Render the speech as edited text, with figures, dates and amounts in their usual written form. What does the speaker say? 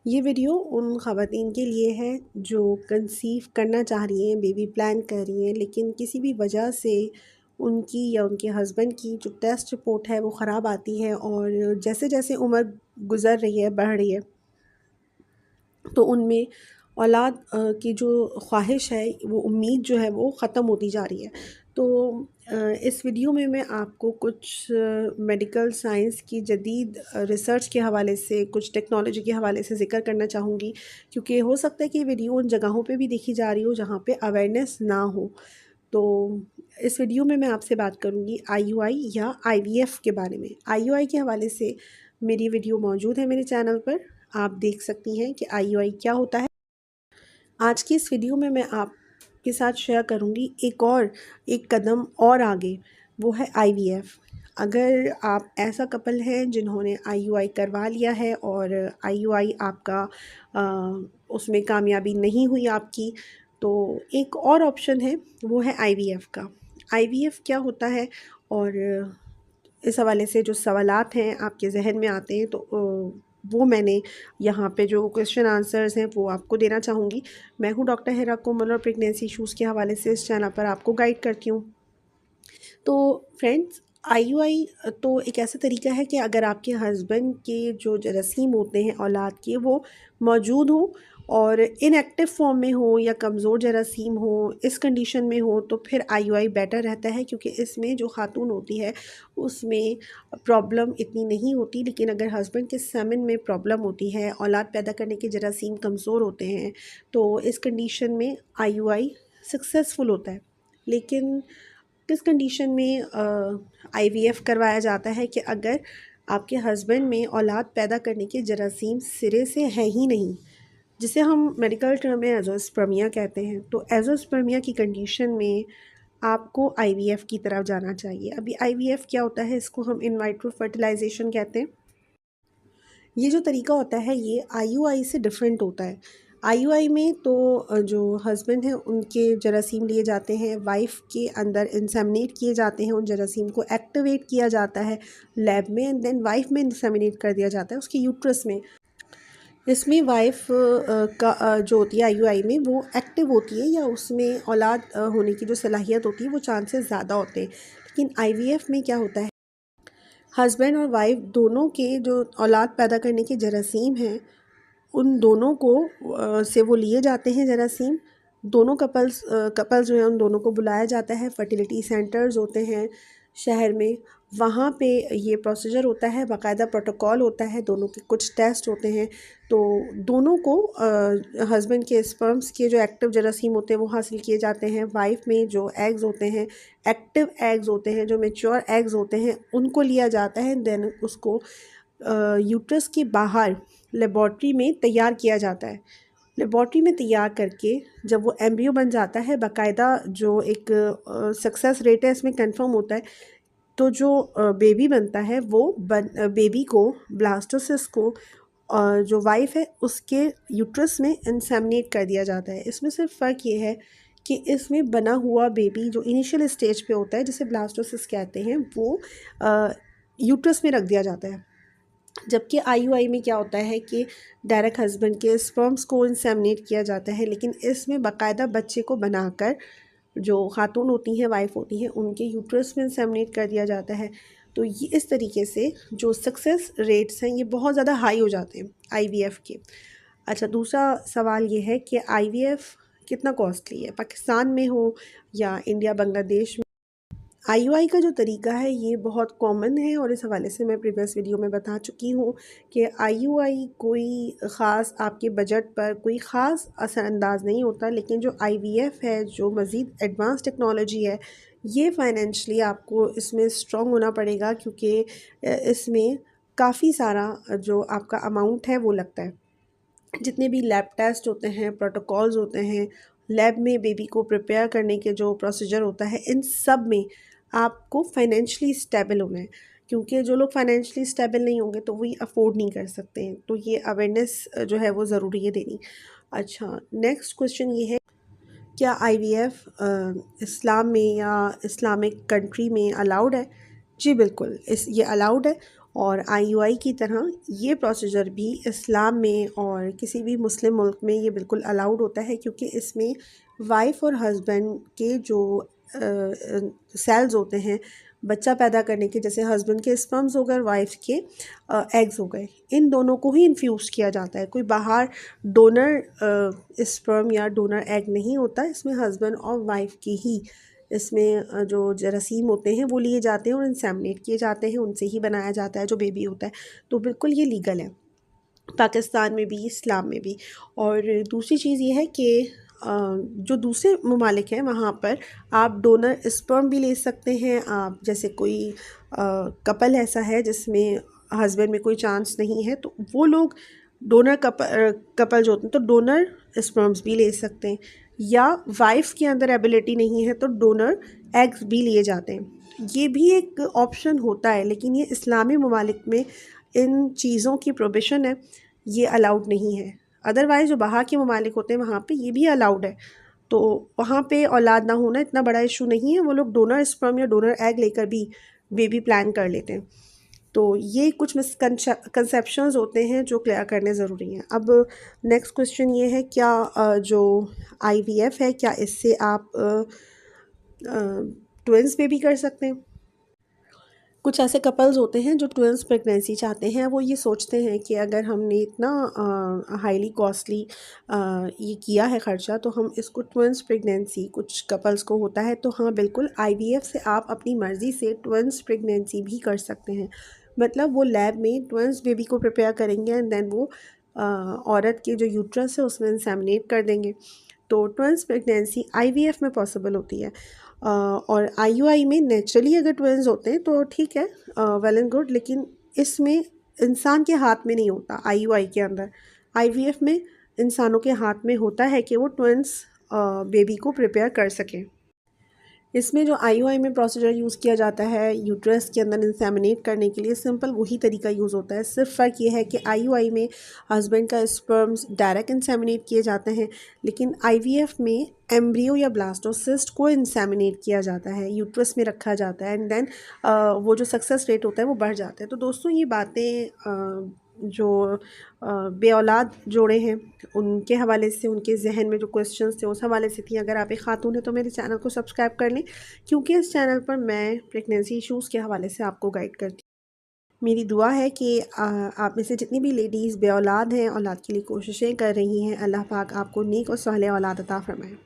ये वीडियो उन ख़वातीन के लिए है जो कंसीव करना चाह रही हैं, बेबी प्लान कर रही हैं, लेकिन किसी भी वजह से उनकी या उनके हस्बैंड की जो टेस्ट रिपोर्ट है वो ख़राब आती है और जैसे-जैसे उम्र गुज़र रही है, बढ़ रही है, तो उनमें औलाद की जो ख्वाहिश है, वो उम्मीद जो है वो ख़त्म होती जा रही है। तो इस वीडियो में मैं आपको कुछ मेडिकल साइंस की जदीद रिसर्च के हवाले से, कुछ टेक्नोलॉजी के हवाले से ज़िक्र करना चाहूँगी, क्योंकि हो सकता है कि ये वीडियो उन जगहों पे भी देखी जा रही हो जहाँ पे अवेयरनेस ना हो। तो इस वीडियो में मैं आपसे बात करूँगी आईयूआई या आईवीएफ के बारे में। आईयूआई के हवाले से मेरी वीडियो मौजूद है मेरे चैनल पर, आप देख सकती हैं कि आईयूआई क्या होता है। आज की इस वीडियो में मैं आपके साथ शेयर करूँगी एक कदम और आगे, वो है आईवीएफ। अगर आप ऐसा कपल हैं जिन्होंने आईयूआई करवा लिया है और आईयूआई आपका उसमें कामयाबी नहीं हुई आपकी, तो एक और ऑप्शन है, वो है आईवीएफ का। आईवीएफ क्या होता है और इस हवाले से जो सवालात हैं आपके ज़हन में आते हैं, तो वो मैंने यहाँ पे जो क्वेश्चन आंसर्स हैं वो आपको देना चाहूँगी। मैं हूँ डॉक्टर हिरा कोमल और प्रेगनेंसी इशूज़ के हवाले से इस चैनल पर आपको गाइड करती हूँ। तो फ्रेंड्स, आईयूआई तो एक ऐसा तरीका है कि अगर आपके हस्बैंड के जो जरासीम होते हैं औलाद के, वो मौजूद हों और इनएक्टिव फॉर्म में हो या कमज़ोर जरासीम हो, इस कंडीशन में हो, तो फिर आईयूआई बेटर रहता है, क्योंकि इसमें जो खातून होती है उसमें प्रॉब्लम इतनी नहीं होती। लेकिन अगर हस्बैंड के सेमेन में प्रॉब्लम होती है, औलाद पैदा करने के जरासीम कमज़ोर होते हैं, तो इस कंडीशन में आईयूआई सक्सेसफुल होता है। लेकिन किस कंडीशन में आईवीएफ करवाया जाता है कि अगर आपके हस्बैंड में औलाद पैदा करने के जरासीम सिरे से है ही नहीं, जिसे हम मेडिकल टर्म में एज़ोस्पर्मिया कहते हैं। तो एज़ोस्पर्मिया की कंडीशन में आपको आईवीएफ की तरफ जाना चाहिए। अभी आईवीएफ क्या होता है, इसको हम इन वाइट्रो फर्टिलाइजेशन कहते हैं। ये जो तरीका होता है ये आईयूआई से डिफरेंट होता है। आईयूआई में तो जो हस्बैंड हैं उनके जरासीम लिए जाते हैं, वाइफ़ के अंदर इंसेमिनेट किए जाते हैं, उन जरासीम को एक्टिवेट किया जाता है लैब में, एंड देन वाइफ़ में इंसेमिनेट कर दिया जाता है उसके यूट्रस में। इसमें वाइफ़ जो होती है आईयूआई में, वो एक्टिव होती है या उसमें औलाद होने की जो सलाहियत होती है वो चांसेस ज़्यादा होते हैं। लेकिन आईवीएफ में क्या होता है, हस्बैंड और वाइफ़ दोनों के जो औलाद पैदा करने के जरासीम हैं, उन दोनों को से वो लिए जाते हैं जरासीम। दोनों कपल्स जो हैं उन दोनों को बुलाया जाता है, फर्टिलिटी सेंटर्स होते हैं शहर में, वहाँ पे ये प्रोसीजर होता है, बाकायदा प्रोटोकॉल होता है, दोनों के कुछ टेस्ट होते हैं। तो दोनों को हस्बैंड के स्पर्म्स के जो एक्टिव जरासीम होते हैं वो हासिल किए जाते हैं, वाइफ में जो एग्स होते हैं, एक्टिव एग्स होते हैं, जो मैच्योर एग्स होते हैं, उनको लिया जाता है। देन उसको यूट्रस के बाहर लेबॉर्ट्री में तैयार किया जाता है। लेबॉर्ट्री में तैयार करके जब वो एम्ब्रियो बन जाता है, बाकायदा जो एक सक्सेस रेट है इसमें कंफर्म होता है। तो जो बेबी बनता है वो बेबी को, ब्लास्टोसिस्ट को, जो वाइफ़ है उसके यूट्रस में इंसेमिनेट कर दिया जाता है। इसमें सिर्फ फ़र्क ये है कि इसमें बना हुआ बेबी जो इनिशियल स्टेज पे होता है, जिसे ब्लास्टोसिस्ट कहते हैं, वो यूट्रस में रख दिया जाता है। जबकि आईयूआई में क्या होता है कि डायरेक्ट हस्बैंड के स्पर्म्स को इंसेमिनेट किया जाता है, लेकिन इसमें बाकायदा बच्चे को बनाकर जो खातून होती हैं, वाइफ़ होती हैं, उनके यूट्रस में इंसेमिनेट कर दिया जाता है। तो ये इस तरीके से जो सक्सेस रेट्स हैं ये बहुत ज़्यादा हाई हो जाते हैं आईवीएफ के। अच्छा, दूसरा सवाल ये है कि आईवीएफ कितना कॉस्टली है, पाकिस्तान में हो या इंडिया, बांग्लादेश में। आईयूआई का जो तरीका है ये बहुत कॉमन है और इस हवाले से मैं प्रीवियस वीडियो में बता चुकी हूँ कि आईयूआई कोई ख़ास आपके बजट पर कोई ख़ास असरअंदाज नहीं होता। लेकिन जो आईवीएफ है, जो मज़ीद एडवांस टेक्नोलॉजी है, ये फ़ाइनेंशली आपको इसमें स्ट्रॉन्ग होना पड़ेगा, क्योंकि इसमें काफ़ी सारा जो आपका अमाउंट है वो लगता है। जितने भी लैब टेस्ट होते हैं, प्रोटोकॉल्स होते हैं, लैब में बेबी को प्रिपेयर करने के जो प्रोसीजर होता है, इन सब में आपको फाइनेंशियली स्टेबल होना है, क्योंकि जो लोग फाइनेंशियली स्टेबल नहीं होंगे तो वही अफोर्ड नहीं कर सकते हैं। तो ये अवेयरनेस जो है वो ज़रूरी है देनी। अच्छा, नेक्स्ट क्वेश्चन ये है, क्या आईवीएफ इस्लाम में या इस्लामिक कंट्री में अलाउड है? जी बिल्कुल, ये अलाउड है और IUI की तरह ये प्रोसीजर भी इस्लाम में और किसी भी मुस्लिम मुल्क में ये बिल्कुल अलाउड होता है, क्योंकि इसमें वाइफ़ और हस्बैंड के जो सेल्स होते हैं बच्चा पैदा करने के, जैसे हस्बैंड के स्पर्म्स हो गए और वाइफ के एग्स हो गए, इन दोनों को ही इन्फ्यूज़ किया जाता है। कोई बाहर डोनर स्पर्म या डोनर एग नहीं होता, इसमें हस्बैंड और वाइफ की ही इसमें जो जरासीम होते हैं वो लिए जाते हैं और इंसेमिनेट किए जाते हैं, उनसे ही बनाया जाता है जो बेबी होता है। तो बिल्कुल ये लीगल है पाकिस्तान में भी, इस्लाम में भी। और दूसरी चीज़ ये है कि जो दूसरे ममालिक हैं वहाँ पर आप डोनर स्पर्म भी ले सकते हैं। आप जैसे कोई कपल ऐसा है जिसमें हस्बैंड में कोई चांस नहीं है, तो वो लोग डोनर कपल जो होते हैं तो डोनर स्पर्म्स भी ले सकते हैं, या वाइफ के अंदर एबिलिटी नहीं है तो डोनर एग्स भी लिए जाते हैं। ये भी एक ऑप्शन होता है, लेकिन ये इस्लामी ममालिक में इन चीज़ों की प्रोहिबिशन है, ये अलाउड नहीं है। अदरवाइज़ जो बाहर के ममालिक होते हैं वहाँ पे ये भी अलाउड है, तो वहाँ पे औलाद ना होना इतना बड़ा इशू नहीं है, वो लोग डोनर स्पर्म या डोनर एग लेकर भी बेबी प्लान कर लेते हैं। तो ये कुछ मिसकंसेप्शंस होते हैं जो क्लियर करने ज़रूरी हैं। अब नेक्स्ट क्वेश्चन ये है, क्या जो IVF है क्या इससे आप ट्विंस बेबी कर सकते हैं? कुछ ऐसे कपल्स होते हैं जो ट्विंस प्रेगनेंसी चाहते हैं। वो ये सोचते हैं कि अगर हमने इतना हाईली कॉस्टली ये किया है ख़र्चा, तो हम इसको ट्विंस प्रेगनेंसी कुछ कपल्स को होता है। तो हाँ बिल्कुल, IVF से आप अपनी मर्ज़ी से ट्विंस प्रेगनेंसी भी कर सकते हैं। मतलब वो लैब में ट्विंस बेबी को प्रिपेयर करेंगे एंड देन वो औरत के जो यूट्रस है उसमें इंसेमिनेट कर देंगे। तो ट्विंस प्रेगनेंसी IVF में पॉसिबल होती है। और IUI में नेचुरली अगर ट्विंस होते हैं तो ठीक है, वेल एंड गुड, लेकिन इसमें इंसान के हाथ में नहीं होता। IUI के अंदर, IVF में इंसानों के हाथ में होता है कि वो ट्विंस बेबी को प्रिपेयर कर सकें। इसमें जो IUI में प्रोसीजर यूज़ किया जाता है यूट्रस के अंदर इंसेमिनेट करने के लिए, सिंपल वही तरीका यूज़ होता है। सिर्फ फ़र्क ये है कि IUI में हस्बैंड का स्पर्म्स डायरेक्ट इंसेमिनेट किए जाते हैं, लेकिन IVF में एम्ब्रियो या ब्लास्टोसिस्ट को इंसेमिनेट किया जाता है, यूट्रस में रखा जाता है एंड देन वो जो सक्सेस रेट होता है वो बढ़ जाता है। तो दोस्तों ये बातें जो बे औलाद जोड़े हैं उनके हवाले से, उनके ज़हन में जो क्वेश्चंस थे उस हवाले से थी। अगर आप एक खातून हैं तो मेरे चैनल को सब्सक्राइब कर लें, क्योंकि इस चैनल पर मैं प्रेगनेंसी इश्यूज़ के हवाले से आपको गाइड करती हूँ। मेरी दुआ है कि आप में से जितनी भी लेडीज़ बे औलाद हैं, औलाद के लिए कोशिशें कर रही हैं, अल्लाह पाक आपको नेक और सालेह औलाद अता फ़रमाए।